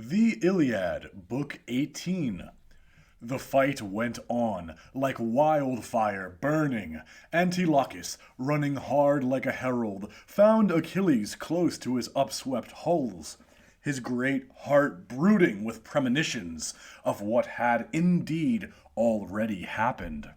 The Iliad, Book 18. The fight went on, like wildfire burning. Antilochus, running hard like a herald, found Achilles close to his upswept hulls, his great heart brooding with premonitions of what had indeed already happened.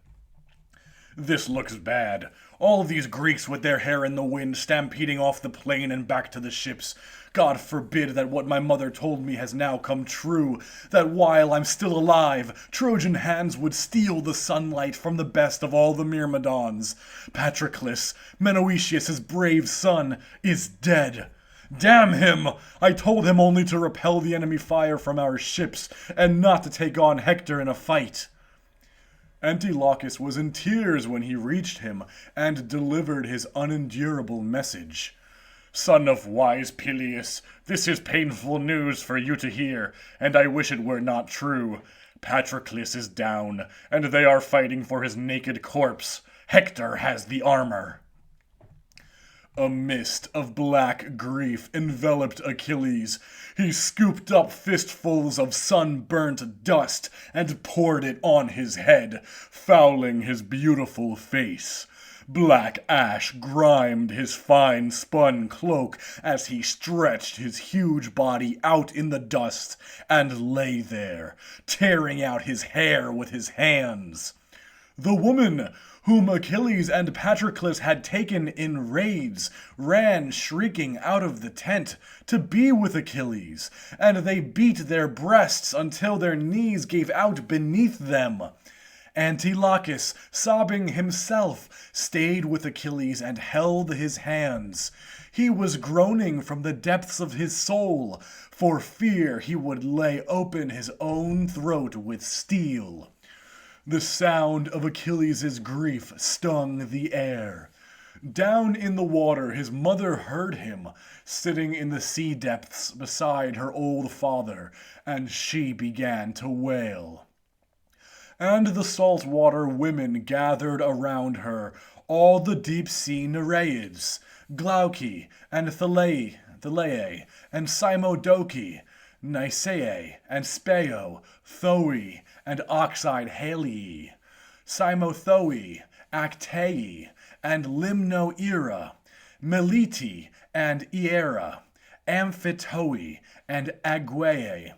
This looks bad. All these Greeks with their hair in the wind stampeding off the plain and back to the ships. God forbid that what my mother told me has now come true, that while I'm still alive, Trojan hands would steal the sunlight from the best of all the Myrmidons. Patroclus, Menoetius' brave son, is dead. Damn him! I told him only to repel the enemy fire from our ships, and not to take on Hector in a fight. Antilochus was in tears when he reached him and delivered his unendurable message. Son of wise Peleus, this is painful news for you to hear, and I wish it were not true. Patroclus is down, and they are fighting for his naked corpse. Hector has the armor. A mist of black grief enveloped Achilles. He scooped up fistfuls of sunburnt dust and poured it on his head, fouling his beautiful face. Black ash grimed his fine spun cloak as he stretched his huge body out in the dust and lay there, tearing out his hair with his hands. The woman whom Achilles and Patroclus had taken in raids ran shrieking out of the tent to be with Achilles, and they beat their breasts until their knees gave out beneath them. Antilochus, sobbing himself, stayed with Achilles and held his hands. He was groaning from the depths of his soul, for fear he would lay open his own throat with steel. The sound of Achilles' grief stung the air. Down in the water his mother heard him, sitting in the sea depths beside her old father, and she began to wail. And the saltwater women gathered around her, all the deep-sea Nereids, Glauci and Thalae, and Cymodoce, Nicaea and Speo, Thoe and Oxide Halii, Cymothoe, Actae, and Limnoera, Melite and Iera, Amphitoe and Aguae,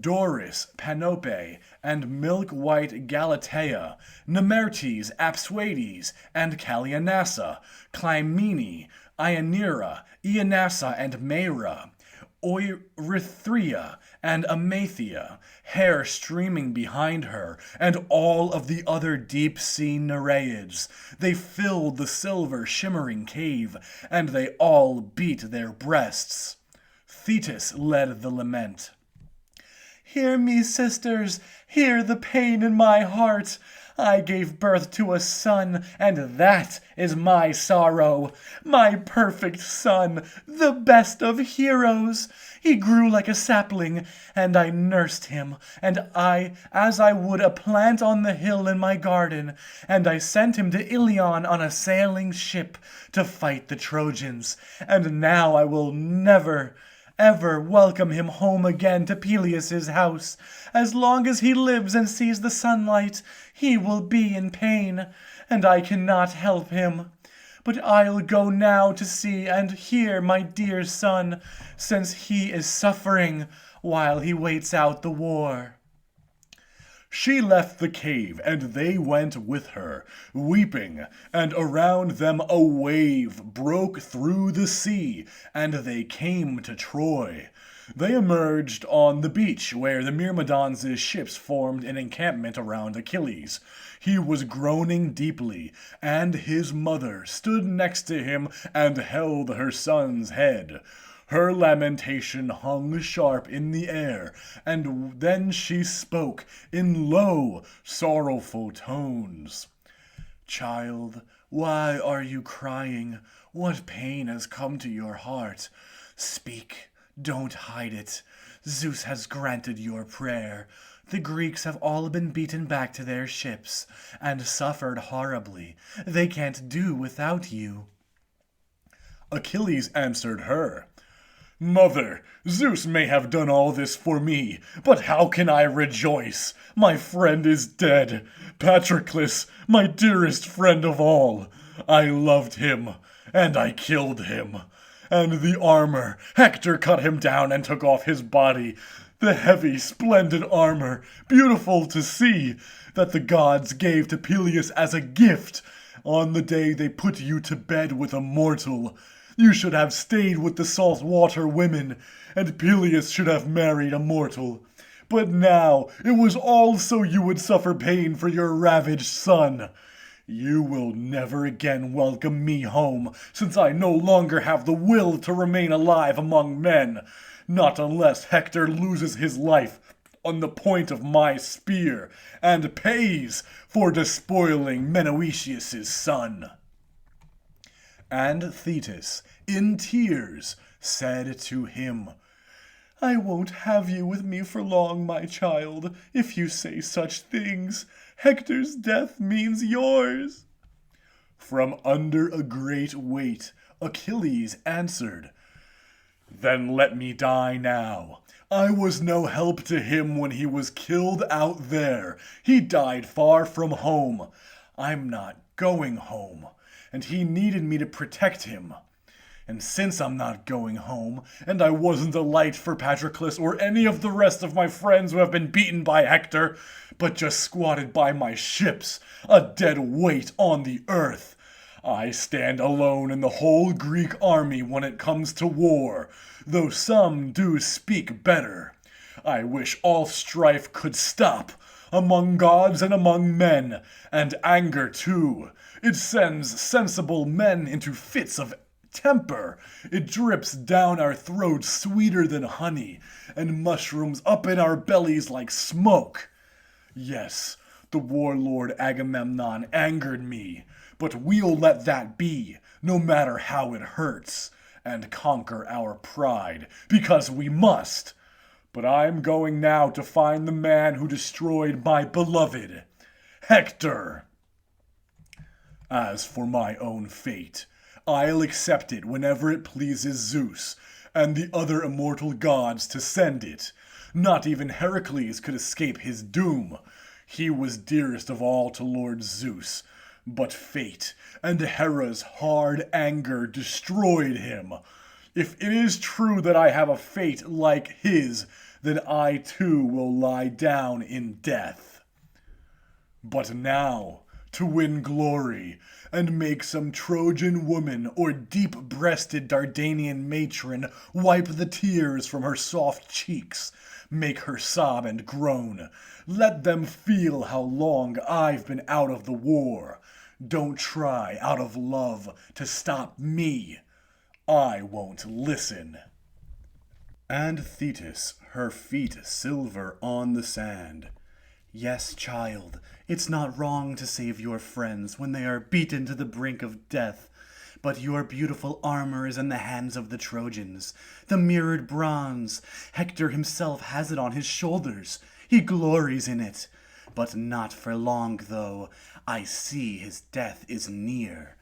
Doris, Panope, and milk-white Galatea, Nemertes, Apsuades, and Calianassa, Clymene, Ionera, Ionassa, and Maera, Orythria and Amathia, hair streaming behind her, and all of the other deep-sea Nereids. They filled the silver shimmering cave, and they all beat their breasts. Thetis led the lament. Hear me, sisters, hear the pain in my heart. I gave birth to a son, and that is my sorrow. My perfect son, the best of heroes. He grew like a sapling, and I nursed him, as I would a plant on the hill in my garden, and I sent him to Ilion on a sailing ship to fight the Trojans, and now I will never ever welcome him home again to Peleus' house. As long as he lives and sees the sunlight, he will be in pain, and I cannot help him. But I'll go now to see and hear my dear son, since he is suffering while he waits out the war. She left the cave, and they went with her, weeping, and around them a wave broke through the sea, and they came to Troy. They emerged on the beach where the Myrmidons' ships formed an encampment around Achilles. He was groaning deeply, and his mother stood next to him and held her son's head. Her lamentation hung sharp in the air, and then she spoke in low, sorrowful tones. Child, why are you crying? What pain has come to your heart? Speak, don't hide it. Zeus has granted your prayer. The Greeks have all been beaten back to their ships, and suffered horribly. They can't do without you. Achilles answered her. Mother, Zeus may have done all this for me, but how can I rejoice? My friend is dead. Patroclus, my dearest friend of all. I loved him, and I killed him. And the armor, Hector cut him down and took off his body. The heavy, splendid armor, beautiful to see, that the gods gave to Peleus as a gift on the day they put you to bed with a mortal. You should have stayed with the salt water women, and Peleus should have married a mortal. But now it was all so you would suffer pain for your ravaged son. You will never again welcome me home, since I no longer have the will to remain alive among men, not unless Hector loses his life on the point of my spear, and pays for despoiling Menoetius' son. And Thetis, in tears, said to him, I won't have you with me for long, my child, if you say such things. Hector's death means yours. From under a great weight, Achilles answered, Then let me die now. I was no help to him when he was killed out there. He died far from home. I'm not going home, and he needed me to protect him. And since I'm not going home, and I wasn't a light for Patroclus or any of the rest of my friends who have been beaten by Hector, but just squatted by my ships, a dead weight on the earth, I stand alone in the whole Greek army when it comes to war, though some do speak better. I wish all strife could stop, among gods and among men, and anger too. It sends sensible men into fits of temper. It drips down our throats sweeter than honey, and mushrooms up in our bellies like smoke. Yes, the warlord Agamemnon angered me, but we'll let that be, no matter how it hurts, and conquer our pride, because we must. But I'm going now to find the man who destroyed my beloved, Hector. As for my own fate, I'll accept it whenever it pleases Zeus and the other immortal gods to send it. Not even Heracles could escape his doom. He was dearest of all to Lord Zeus, but fate and Hera's hard anger destroyed him. If it is true that I have a fate like his, then I too will lie down in death. But now, to win glory, and make some Trojan woman or deep-breasted Dardanian matron wipe the tears from her soft cheeks, make her sob and groan, let them feel how long I've been out of the war. Don't try, out of love, to stop me. I won't listen. And Thetis, her feet silver on the sand. Yes, child, it's not wrong to save your friends when they are beaten to the brink of death. But your beautiful armor is in the hands of the Trojans. The mirrored bronze. Hector himself has it on his shoulders. He glories in it. But not for long, though. I see his death is near.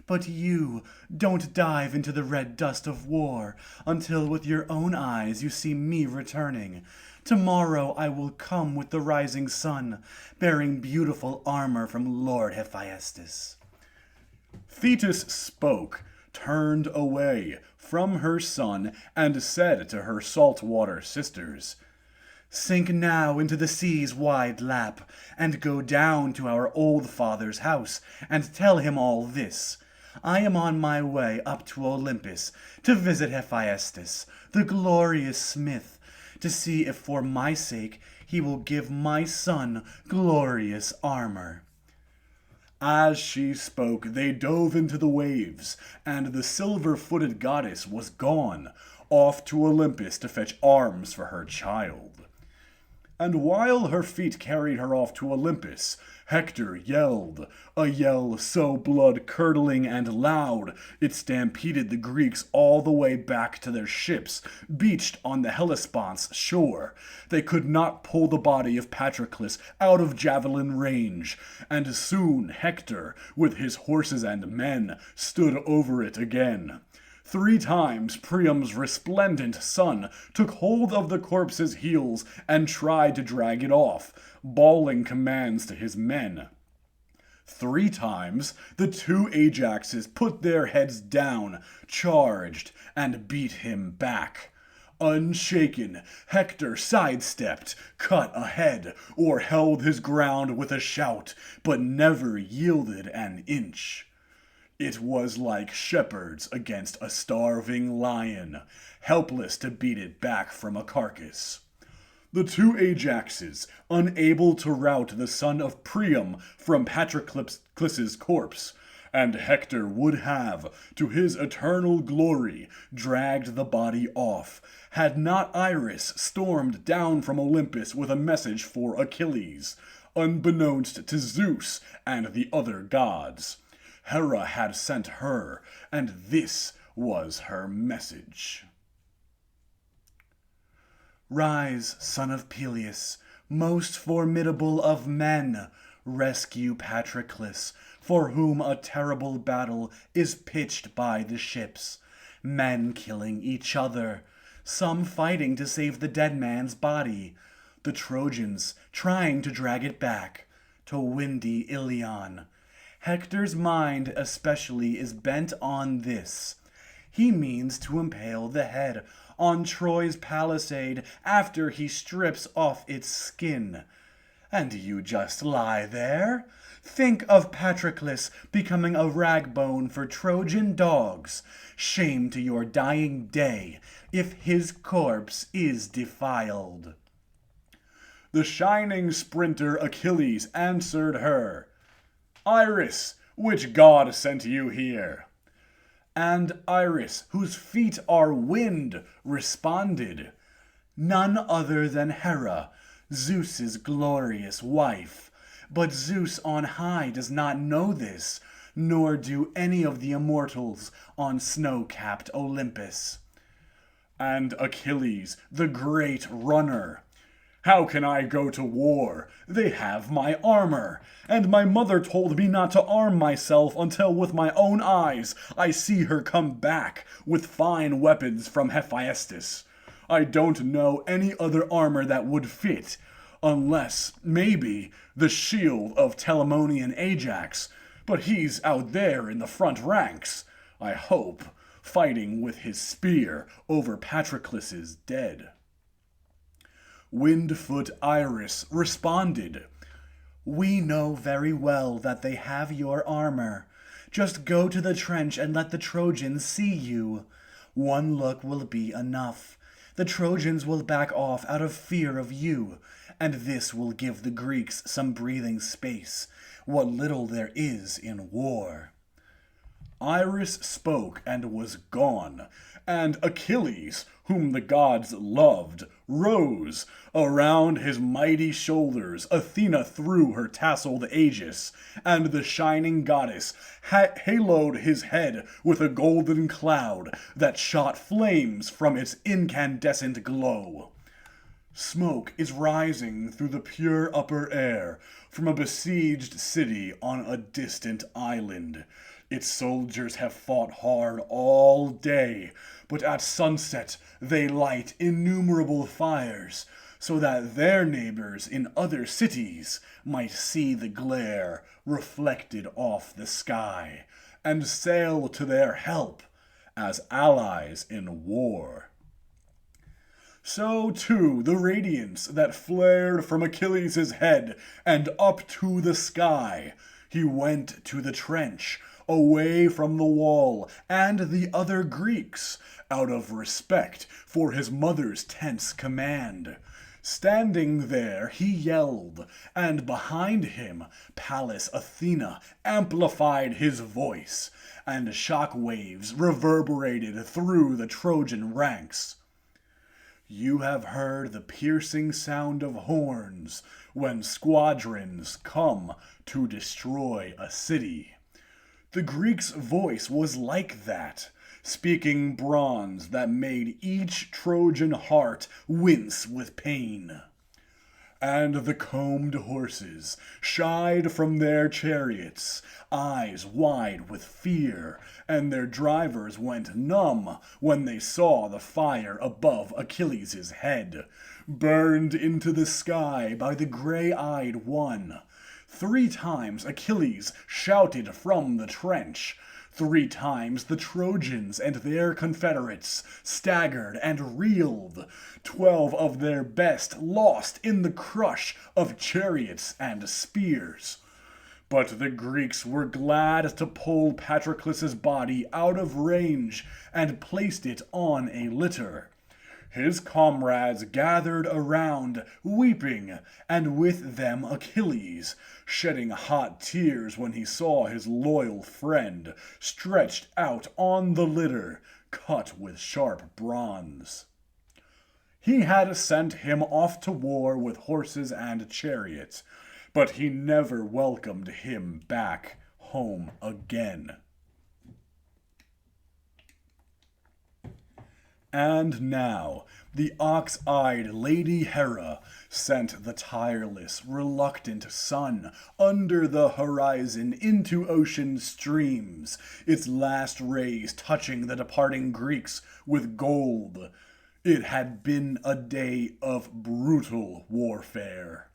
But you, don't dive into the red dust of war until with your own eyes you see me returning. Tomorrow I will come with the rising sun, bearing beautiful armor from Lord Hephaestus. Thetis spoke, turned away from her son, and said to her saltwater sisters, Sink now into the sea's wide lap, and go down to our old father's house, and tell him all this. I am on my way up to Olympus to visit Hephaestus, the glorious smith, to see if for my sake he will give my son glorious armor. As she spoke, they dove into the waves, and the silver-footed goddess was gone, off to Olympus to fetch arms for her child. And while her feet carried her off to Olympus, Hector yelled, a yell so blood-curdling and loud it stampeded the Greeks all the way back to their ships, beached on the Hellespont's shore. They could not pull the body of Patroclus out of javelin range, and soon Hector, with his horses and men, stood over it again. 3 times Priam's resplendent son took hold of the corpse's heels and tried to drag it off, bawling commands to his men. 3 times the 2 Ajaxes put their heads down, charged, and beat him back. Unshaken, Hector sidestepped, cut ahead, or held his ground with a shout, but never yielded an inch. It was like shepherds against a starving lion, helpless to beat it back from a carcass. The 2 Ajaxes, unable to rout the son of Priam from Patroclus' corpse, and Hector would have, to his eternal glory, dragged the body off, had not Iris stormed down from Olympus with a message for Achilles, unbeknownst to Zeus and the other gods. Hera had sent her, and this was her message. Rise, son of Peleus, most formidable of men, rescue Patroclus, for whom a terrible battle is pitched by the ships, men killing each other, some fighting to save the dead man's body, the Trojans trying to drag it back to windy Ilion. Hector's mind especially is bent on this. He means to impale the head on Troy's palisade after he strips off its skin. And you just lie there? Think of Patroclus becoming a ragbone for Trojan dogs. Shame to your dying day if his corpse is defiled. The shining sprinter Achilles answered her, Iris, which god sent you here? And Iris, whose feet are wind, responded, None other than Hera, Zeus's glorious wife. But Zeus on high does not know this, nor do any of the immortals on snow-capped Olympus. And Achilles, the great runner, How can I go to war? They have my armor, and my mother told me not to arm myself until with my own eyes I see her come back with fine weapons from Hephaestus. I don't know any other armor that would fit, unless, maybe, the shield of Telamonian Ajax, but he's out there in the front ranks, I hope, fighting with his spear over Patroclus' dead. Windfoot Iris responded, We know very well that they have your armor. Just go to the trench and let the Trojans see you. One look will be enough. The Trojans will back off out of fear of you, and this will give the Greeks some breathing space, what little there is in war. Iris spoke and was gone, and Achilles, whom the gods loved, rose. Around his mighty shoulders Athena threw her tasseled aegis, and the shining goddess haloed his head with a golden cloud that shot flames from its incandescent glow. Smoke is rising through the pure upper air from a besieged city on a distant island. Its soldiers have fought hard all day, but at sunset they light innumerable fires, so that their neighbors in other cities might see the glare reflected off the sky, and sail to their help as allies in war. So too the radiance that flared from Achilles' head and up to the sky. He went to the trench, away from the wall and the other Greeks, out of respect for his mother's tense command. Standing there, he yelled, and behind him Pallas Athena amplified his voice, and shock waves reverberated through the Trojan ranks. You have heard the piercing sound of horns when squadrons come to destroy a city. The Greek's voice was like that, speaking bronze that made each Trojan heart wince with pain. And the combed horses shied from their chariots, eyes wide with fear, and their drivers went numb when they saw the fire above Achilles' head, burned into the sky by the gray-eyed one. 3 times Achilles shouted from the trench. 3 times the Trojans and their confederates staggered and reeled, 12 of their best lost in the crush of chariots and spears. But the Greeks were glad to pull Patroclus' body out of range and placed it on a litter. His comrades gathered around, weeping, and with them Achilles, shedding hot tears when he saw his loyal friend stretched out on the litter, cut with sharp bronze. He had sent him off to war with horses and chariots, but he never welcomed him back home again. And now, the ox-eyed Lady Hera sent the tireless, reluctant sun under the horizon into ocean streams, its last rays touching the departing Greeks with gold. It had been a day of brutal warfare.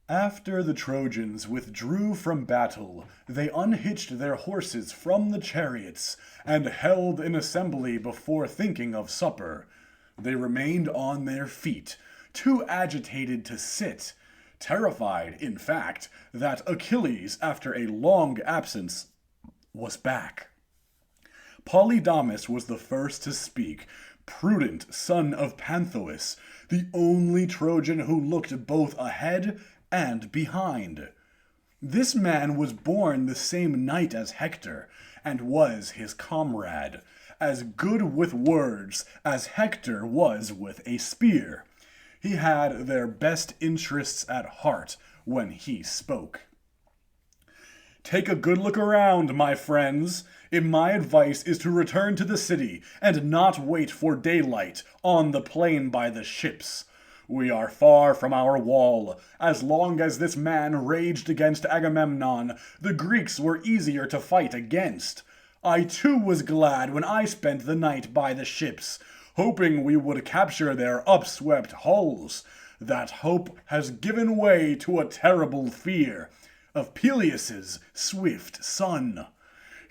After the Trojans withdrew from battle, they unhitched their horses from the chariots and held an assembly before thinking of supper. They remained on their feet, too agitated to sit, terrified, in fact, that Achilles, after a long absence, was back. Polydamas was the first to speak, prudent son of Panthous, the only Trojan who looked both ahead and behind. This man was born the same night as Hector, and was his comrade, as good with words as Hector was with a spear. He had their best interests at heart when he spoke. Take a good look around, my friends. My advice is to return to the city and not wait for daylight on the plain by the ships. We are far from our wall. As long as this man raged against Agamemnon, the Greeks were easier to fight against. I too was glad when I spent the night by the ships, hoping we would capture their upswept hulls. That hope has given way to a terrible fear of Peleus's swift son.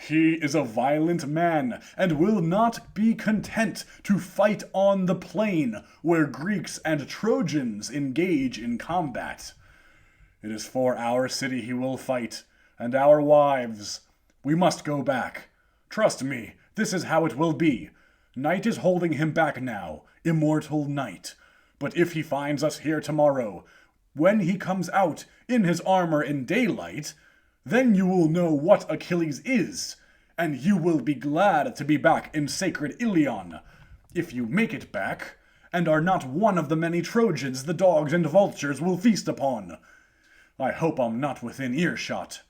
He is a violent man, and will not be content to fight on the plain where Greeks and Trojans engage in combat. It is for our city he will fight, and our wives. We must go back. Trust me, this is how it will be. Night is holding him back now, immortal night. But if he finds us here tomorrow, when he comes out in his armor in daylight, then you will know what Achilles is, and you will be glad to be back in sacred Ilion. If you make it back, and are not one of the many Trojans the dogs and vultures will feast upon. I hope I'm not within earshot.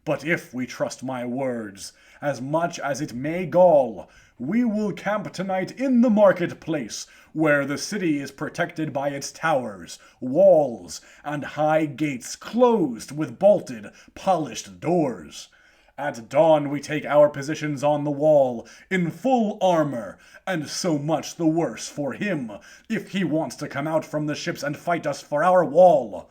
But if we trust my words, as much as it may gall, we will camp tonight in the marketplace, where the city is protected by its towers, walls, and high gates closed with bolted, polished doors. At dawn we take our positions on the wall, in full armor, and so much the worse for him, if he wants to come out from the ships and fight us for our wall.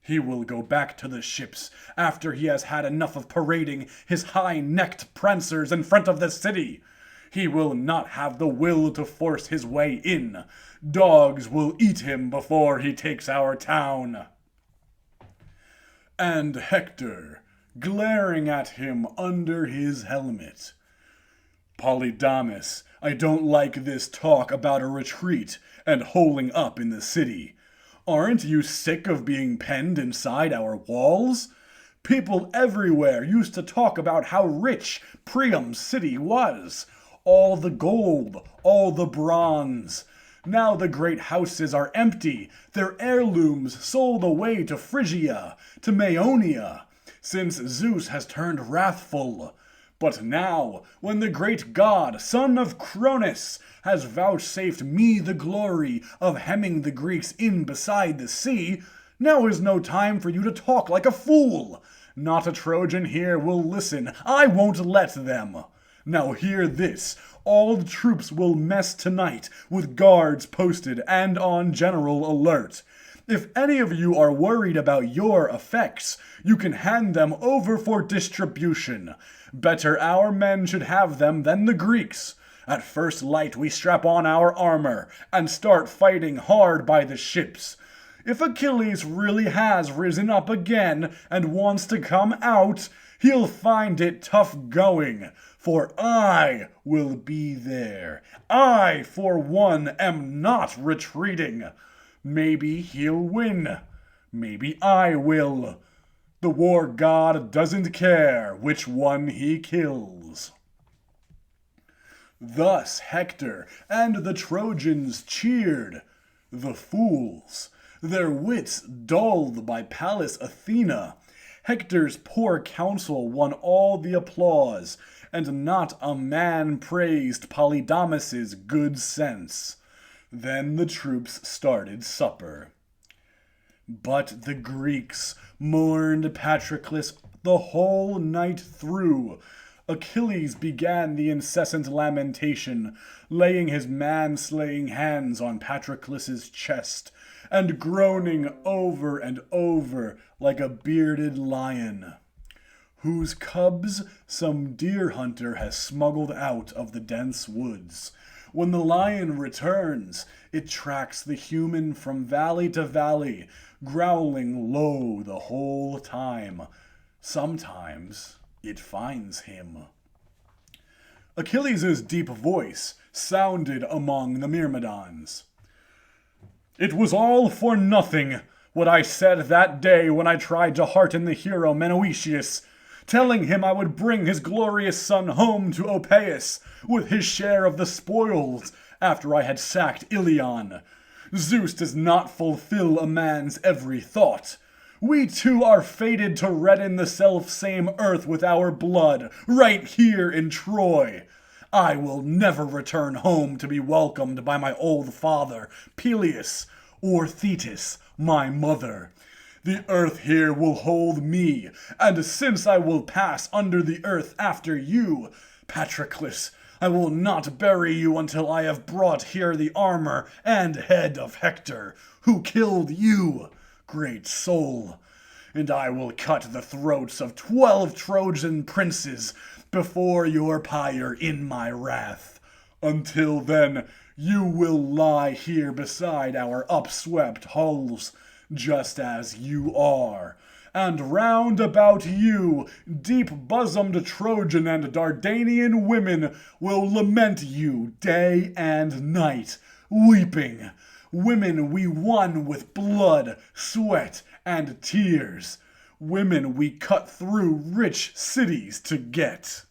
He will go back to the ships after he has had enough of parading his high-necked prancers in front of the city. He will not have the will to force his way in. Dogs will eat him before he takes our town. And Hector, glaring at him under his helmet. Polydamas, I don't like this talk about a retreat and holing up in the city. Aren't you sick of being penned inside our walls? People everywhere used to talk about how rich Priam's city was. All the gold, all the bronze. Now the great houses are empty, their heirlooms sold away to Phrygia, to Maeonia, since Zeus has turned wrathful. But now, when the great god, son of Cronus, has vouchsafed me the glory of hemming the Greeks in beside the sea, now is no time for you to talk like a fool. Not a Trojan here will listen. I won't let them. Now hear this. All the troops will mess tonight, with guards posted and on general alert. If any of you are worried about your effects, you can hand them over for distribution. Better our men should have them than the Greeks. At first light we strap on our armor, and start fighting hard by the ships. If Achilles really has risen up again and wants to come out, he'll find it tough going, for I will be there. I, for one, am not retreating. Maybe he'll win. Maybe I will. The war god doesn't care which one he kills. Thus Hector and the Trojans cheered. The fools, their wits dulled by Pallas Athena, Hector's poor counsel won all the applause, and not a man praised Polydamas's good sense. Then the troops started supper. But the Greeks mourned Patroclus the whole night through. Achilles began the incessant lamentation, laying his man-slaying hands on Patroclus's chest, and groaning over and over like a bearded lion, whose cubs some deer hunter has smuggled out of the dense woods. When the lion returns, it tracks the human from valley to valley, growling low the whole time. Sometimes it finds him. Achilles' deep voice sounded among the Myrmidons. It was all for nothing, what I said that day when I tried to hearten the hero Menoetius, telling him I would bring his glorious son home to Opeus with his share of the spoils after I had sacked Ilion. Zeus does not fulfill a man's every thought. We too are fated to redden the self-same earth with our blood, right here in Troy. I will never return home to be welcomed by my old father, Peleus, or Thetis, my mother. The earth here will hold me, and since I will pass under the earth after you, Patroclus, I will not bury you until I have brought here the armor and head of Hector, who killed you, great soul. And I will cut the throats of 12 Trojan princes before your pyre in my wrath. Until then, you will lie here beside our upswept hulls, just as you are. And round about you, deep-bosomed Trojan and Dardanian women will lament you day and night, weeping. Women we won with blood, sweat, and tears. Women we cut through rich cities to get.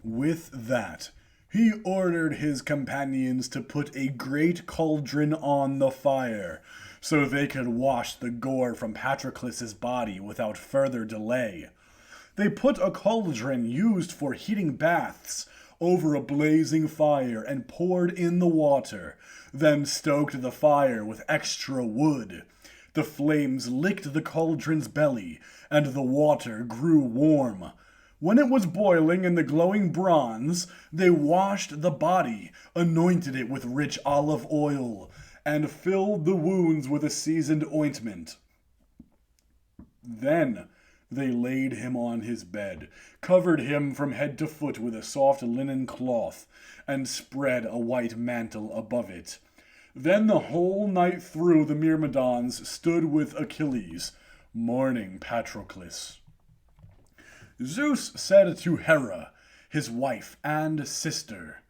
With that, he ordered his companions to put a great cauldron on the fire, so they could wash the gore from Patroclus's body without further delay. They put a cauldron used for heating baths over a blazing fire and poured in the water, then stoked the fire with extra wood. The flames licked the cauldron's belly, and the water grew warm. When it was boiling in the glowing bronze, they washed the body, anointed it with rich olive oil, and filled the wounds with a seasoned ointment. Then they laid him on his bed, covered him from head to foot with a soft linen cloth, and spread a white mantle above it. Then the whole night through the Myrmidons stood with Achilles, mourning Patroclus. Zeus said to Hera, his wife and sister,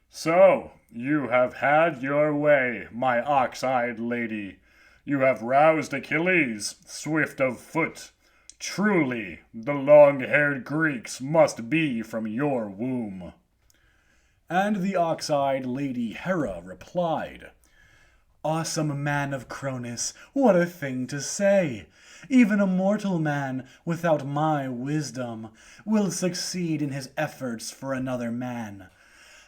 "So, you have had your way, my ox-eyed lady. You have roused Achilles, swift of foot. Truly, the long-haired Greeks must be from your womb." And the ox-eyed lady Hera replied, "Awesome man of Cronus, what a thing to say! Even a mortal man, without my wisdom, will succeed in his efforts for another man.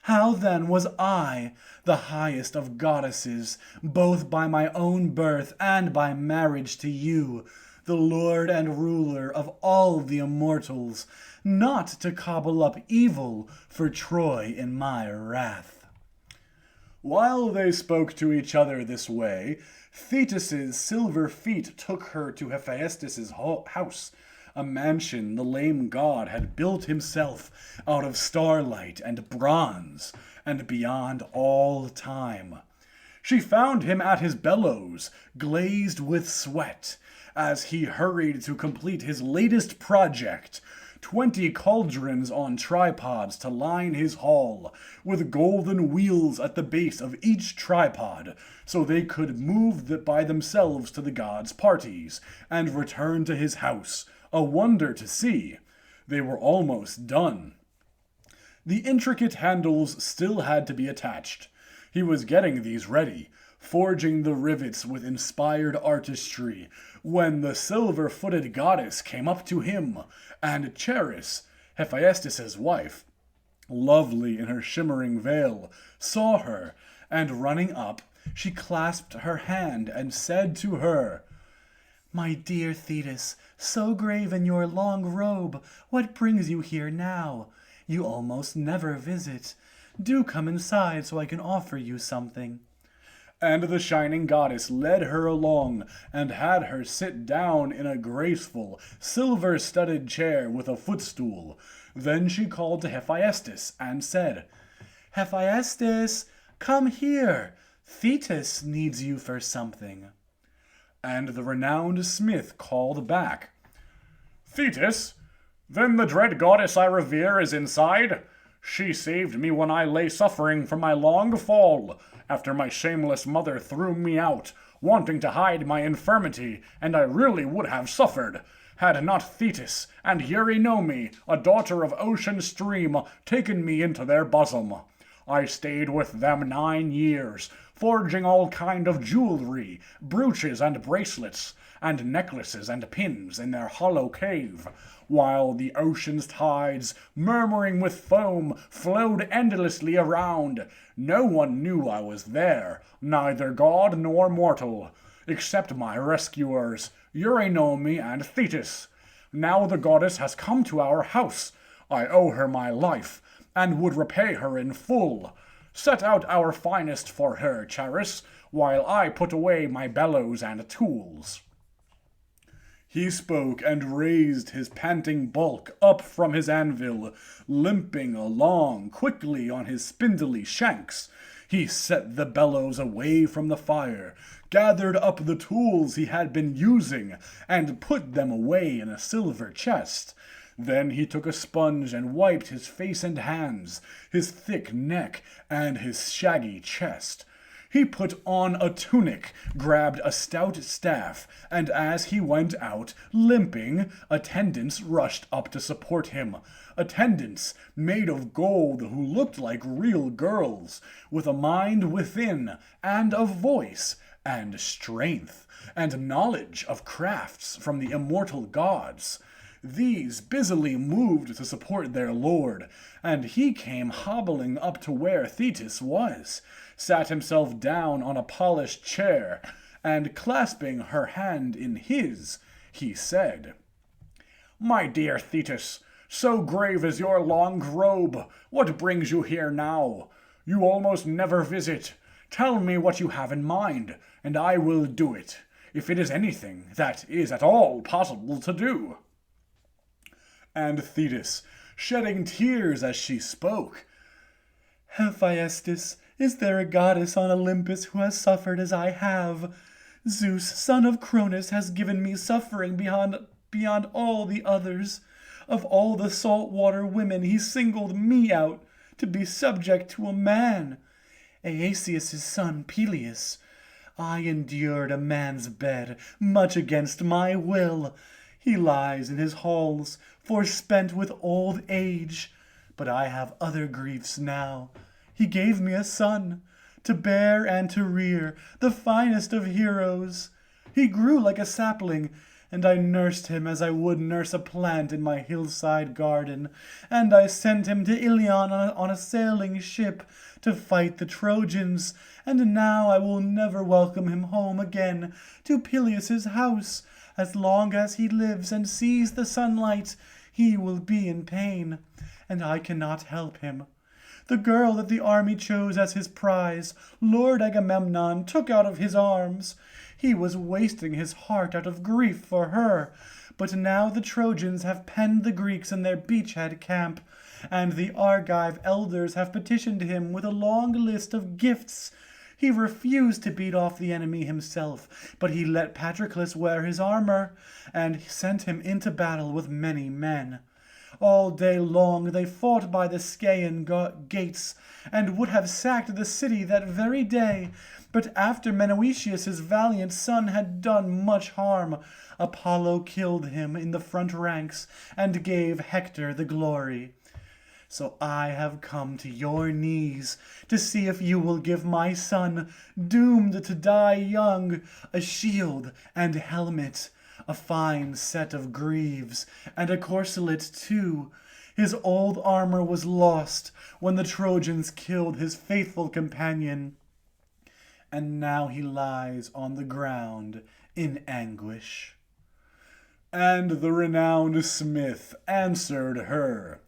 How then was I, the highest of goddesses, both by my own birth and by marriage to you, the lord and ruler of all the immortals, not to cobble up evil for Troy in my wrath? While they spoke to each other this way, Thetis's silver feet took her to Hephaestus's house, a mansion the lame god had built himself out of starlight and bronze, and beyond all time. She found him at his bellows, glazed with sweat, as he hurried to complete his latest project, 20 cauldrons on tripods to line his hall, with golden wheels at the base of each tripod, so they could move by themselves to the god's parties, and return to his house, a wonder to see. They were almost done. The intricate handles still had to be attached. He was getting these ready, forging the rivets with inspired artistry, when the silver-footed goddess came up to him, and Charis, Hephaestus's wife, lovely in her shimmering veil, saw her, and running up, she clasped her hand and said to her, "My dear Thetis, so grave in your long robe, what brings you here now? You almost never visit. Do come inside so I can offer you something." And the shining goddess led her along, and had her sit down in a graceful, silver-studded chair with a footstool. Then she called to Hephaestus, and said, "Hephaestus, come here. Thetis needs you for something." And the renowned smith called back, "Thetis, then the dread goddess I revere is inside? She saved me when I lay suffering from my long fall, after my shameless mother threw me out, wanting to hide my infirmity, and I really would have suffered, had not Thetis and Eurynome, a daughter of ocean stream, taken me into their bosom. I stayed with them 9 years, forging all kind of jewelry, brooches and bracelets, and necklaces and pins in their hollow cave, while the ocean's tides, murmuring with foam, flowed endlessly around. No one knew I was there, neither god nor mortal, except my rescuers, Eurynome and Thetis. Now the goddess has come to our house. I owe her my life, and would repay her in full. Set out our finest for her, Charis, while I put away my bellows and tools." He spoke and raised his panting bulk up from his anvil, limping along quickly on his spindly shanks. He set the bellows away from the fire, gathered up the tools he had been using, and put them away in a silver chest. Then he took a sponge and wiped his face and hands, his thick neck, and his shaggy chest. He put on a tunic, grabbed a stout staff, and as he went out, limping, attendants rushed up to support him. Attendants made of gold who looked like real girls, with a mind within, and a voice, and strength, and knowledge of crafts from the immortal gods. These busily moved to support their lord, and he came hobbling up to where Thetis was, sat himself down on a polished chair, and clasping her hand in his, he said, "My dear Thetis, so grave is your long robe. What brings you here now? You almost never visit. Tell me what you have in mind, and I will do it, if it is anything that is at all possible to do." And Thetis, shedding tears as she spoke, "Hephaestus, is there a goddess on Olympus who has suffered as I have? Zeus, son of Cronus, has given me suffering beyond all the others. Of all the saltwater women he singled me out to be subject to a man, Aeacus' son Peleus. I endured a man's bed, much against my will. He lies in his halls, forspent with old age. But I have other griefs now. He gave me a son, to bear and to rear, the finest of heroes. He grew like a sapling, and I nursed him as I would nurse a plant in my hillside garden, and I sent him to Ilion on a sailing ship to fight the Trojans, and now I will never welcome him home again to Peleus's house. As long as he lives and sees the sunlight, he will be in pain, and I cannot help him. The girl that the army chose as his prize, Lord Agamemnon took out of his arms. He was wasting his heart out of grief for her. But now the Trojans have penned the Greeks in their beachhead camp, and the Argive elders have petitioned him with a long list of gifts. He refused to beat off the enemy himself, but he let Patroclus wear his armor, and sent him into battle with many men. All day long they fought by the Scaean gates, and would have sacked the city that very day. But after Menoetius' valiant son had done much harm, Apollo killed him in the front ranks, and gave Hector the glory. So I have come to your knees to see if you will give my son, doomed to die young, a shield and helmet, a fine set of greaves, and a corselet too. His old armor was lost when the Trojans killed his faithful companion, and now he lies on the ground in anguish. And the renowned smith answered her,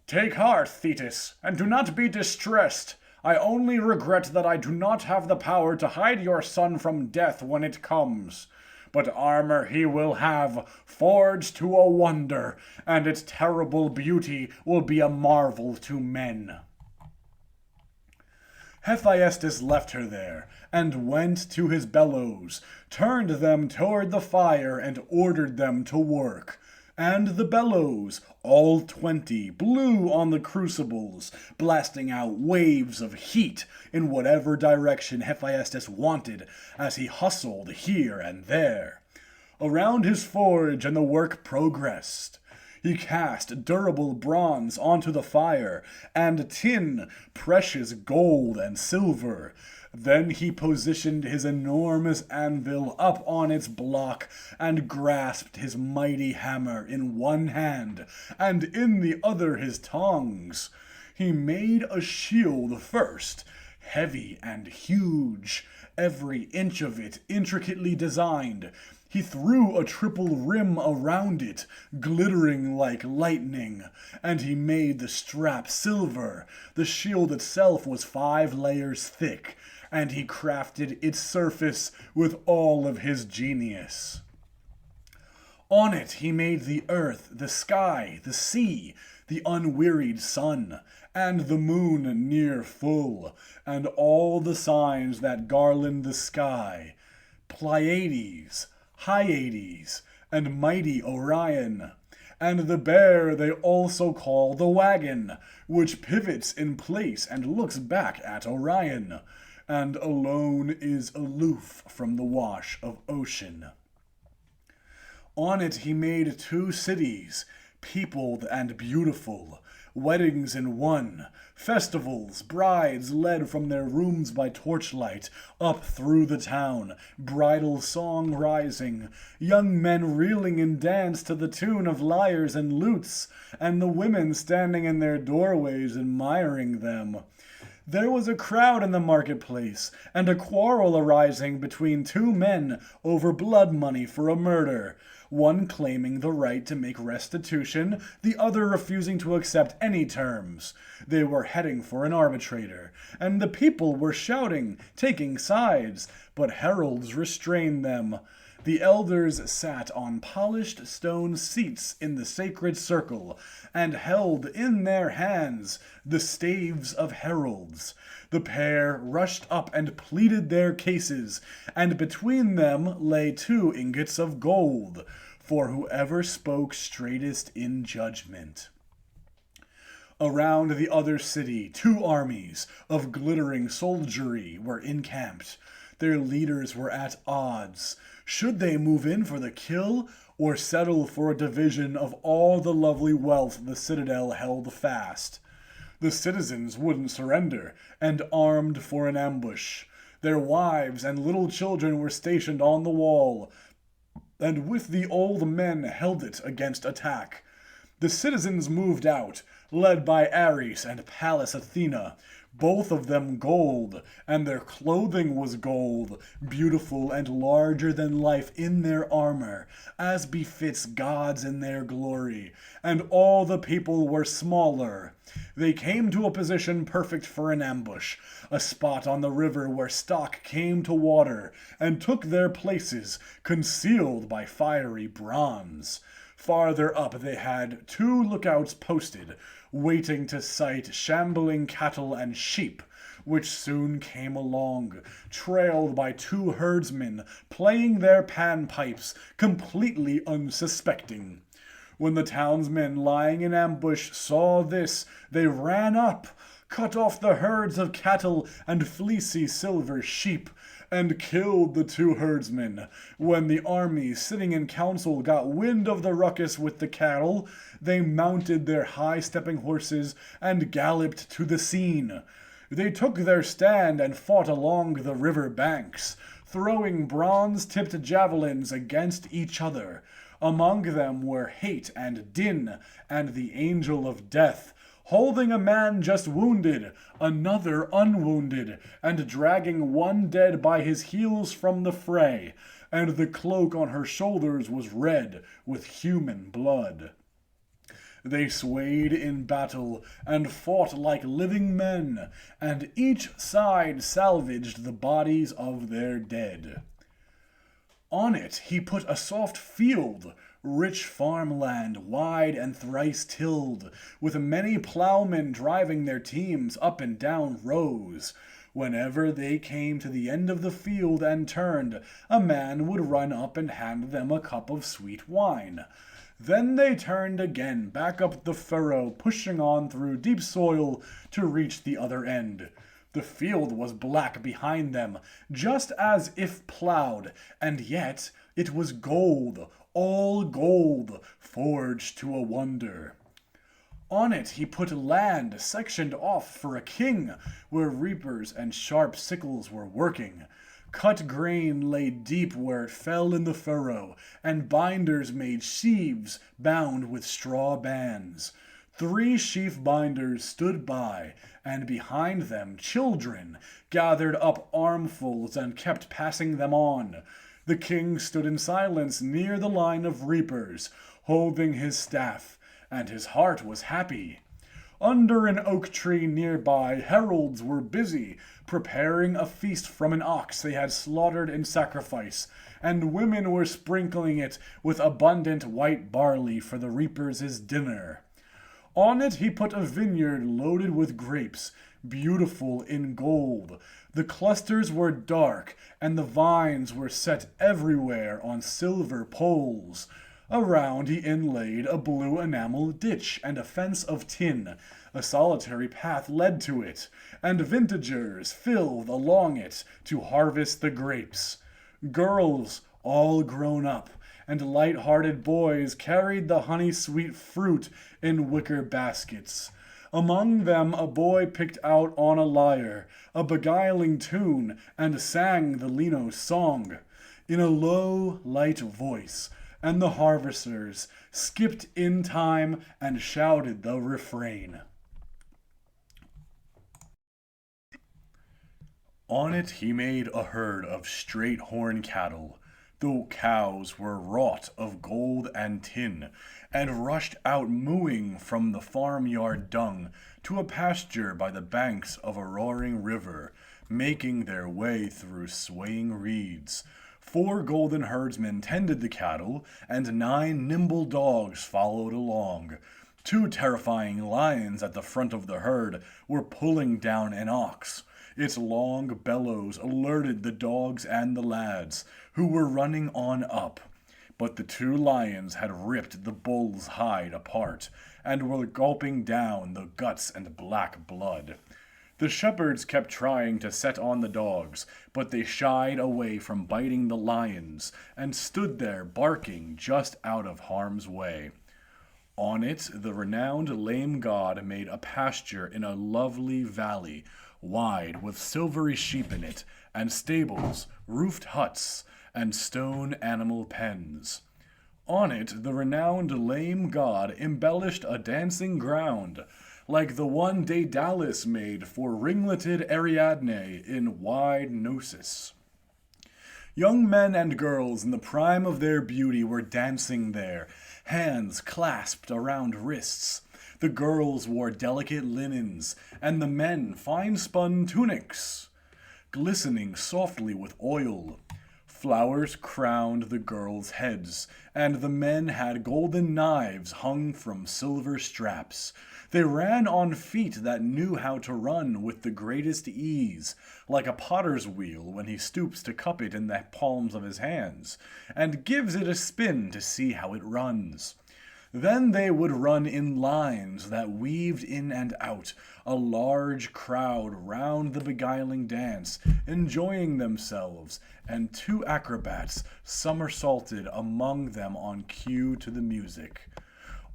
"Take heart, Thetis, and do not be distressed. I only regret that I do not have the power to hide your son from death when it comes. But armor he will have, forged to a wonder, and its terrible beauty will be a marvel to men." Hephaestus left her there, and went to his bellows, turned them toward the fire, and ordered them to work. And the bellows, all 20, blew on the crucibles, blasting out waves of heat in whatever direction Hephaestus wanted, as he hustled here and there. Around his forge and the work progressed. He cast durable bronze onto the fire, and tin, precious gold and silver. Then he positioned his enormous anvil up on its block, and grasped his mighty hammer in one hand, and in the other his tongs. He made a shield first, heavy and huge, every inch of it intricately designed. He threw a triple rim around it, glittering like lightning, and he made the strap silver. The shield itself was 5 layers thick, and he crafted its surface with all of his genius. On it he made the earth, the sky, the sea, the unwearied sun, and the moon near full, and all the signs that garland the sky, Pleiades, Hyades, and mighty Orion. And the bear they also call the wagon, which pivots in place and looks back at Orion, and alone is aloof from the wash of ocean. On it he made 2 cities, peopled and beautiful, weddings in one, festivals, brides led from their rooms by torchlight up through the town, bridal song rising, young men reeling in dance to the tune of lyres and lutes, and the women standing in their doorways admiring them. There was a crowd in the marketplace, and a quarrel arising between 2 men over blood money for a murder, one claiming the right to make restitution, the other refusing to accept any terms. They were heading for an arbitrator, and the people were shouting, taking sides, but heralds restrained them. The elders sat on polished stone seats in the sacred circle, and held in their hands the staves of heralds. The pair rushed up and pleaded their cases, and between them lay 2 ingots of gold, for whoever spoke straightest in judgment. Around the other city 2 armies of glittering soldiery were encamped. Their leaders were at odds. Should they move in for the kill, or settle for a division of all the lovely wealth the citadel held fast? The citizens wouldn't surrender, and armed for an ambush. Their wives and little children were stationed on the wall, and with the old men held it against attack. The citizens moved out, led by Ares and Pallas Athena, both of them gold, and their clothing was gold, beautiful and larger than life in their armor, as befits gods in their glory, and all the people were smaller. They came to a position perfect for an ambush, a spot on the river where stock came to water, and took their places, concealed by fiery bronze. Farther up they had 2 lookouts posted, waiting to sight shambling cattle and sheep, which soon came along, trailed by 2 herdsmen playing their panpipes, completely unsuspecting. When the townsmen lying in ambush saw this, they ran up, cut off the herds of cattle and fleecy silver sheep, and killed the 2 herdsmen. When the army sitting in council got wind of the ruckus with the cattle, they mounted their high-stepping horses and galloped to the scene. They took their stand and fought along the river banks, throwing bronze-tipped javelins against each other. Among them were Hate and Din and the Angel of Death, holding a man just wounded, another unwounded, and dragging one dead by his heels from the fray, and the cloak on her shoulders was red with human blood. They swayed in battle and fought like living men, and each side salvaged the bodies of their dead. On it he put a soft field, rich farmland, wide and thrice tilled, with many ploughmen driving their teams up and down rows. Whenever they came to the end of the field and turned, a man would run up and hand them a cup of sweet wine. Then they turned again back up the furrow, pushing on through deep soil to reach the other end. The field was black behind them, just as if plowed, and yet it was gold, all gold, forged to a wonder. On it he put land sectioned off for a king, where reapers and sharp sickles were working. Cut grain lay deep where it fell in the furrow, and binders made sheaves bound with straw bands. 3 sheaf binders stood by, and behind them children gathered up armfuls and kept passing them on. The king stood in silence near the line of reapers, holding his staff, and his heart was happy. Under an oak tree nearby, heralds were busy, preparing a feast from an ox they had slaughtered in sacrifice, and women were sprinkling it with abundant white barley for the reapers' dinner. On it he put a vineyard loaded with grapes, beautiful in gold. The clusters were dark, and the vines were set everywhere on silver poles. Around he inlaid a blue enamel ditch and a fence of tin. A solitary path led to it, and vintagers filled along it to harvest the grapes. Girls, all grown up, and light-hearted boys carried the honey-sweet fruit in wicker baskets. Among them a boy picked out on a lyre a beguiling tune and sang the Linos song in a low, light voice, and the harvesters skipped in time and shouted the refrain. On it he made a herd of straight horn cattle. The cows were wrought of gold and tin, and rushed out mooing from the farmyard dung to a pasture by the banks of a roaring river, making their way through swaying reeds. 4 golden herdsmen tended the cattle, and 9 nimble dogs followed along. 2 terrifying lions at the front of the herd were pulling down an ox. Its long bellows alerted the dogs and the lads, who were running on up. But the 2 lions had ripped the bull's hide apart, and were gulping down the guts and black blood. The shepherds kept trying to set on the dogs, but they shied away from biting the lions, and stood there barking just out of harm's way. On it the renowned lame god made a pasture in a lovely valley, wide with silvery sheep in it, and stables, roofed huts, and stone animal pens. On it, the renowned lame god embellished a dancing ground, like the one Daedalus made for ringleted Ariadne in wide Gnosis. Young men and girls in the prime of their beauty were dancing there, hands clasped around wrists. The girls wore delicate linens, and the men fine-spun tunics, glistening softly with oil. Flowers crowned the girls' heads, and the men had golden knives hung from silver straps. They ran on feet that knew how to run with the greatest ease, like a potter's wheel when he stoops to cup it in the palms of his hands, and gives it a spin to see how it runs. Then they would run in lines that weaved in and out, a large crowd round the beguiling dance, enjoying themselves, and two acrobats somersaulted among them on cue to the music.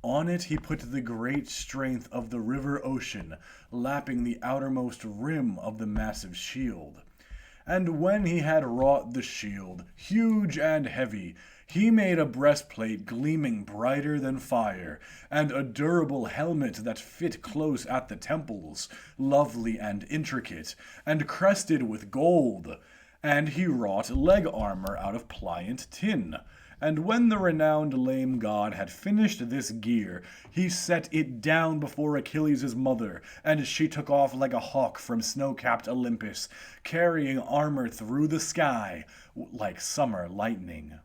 On it he put the great strength of the river ocean, lapping the outermost rim of the massive shield. And when he had wrought the shield, huge and heavy, he made a breastplate gleaming brighter than fire, and a durable helmet that fit close at the temples, lovely and intricate, and crested with gold. And he wrought leg armor out of pliant tin. And when the renowned lame god had finished this gear, he set it down before Achilles' mother, and she took off like a hawk from snow-capped Olympus, carrying armor through the sky like summer lightning.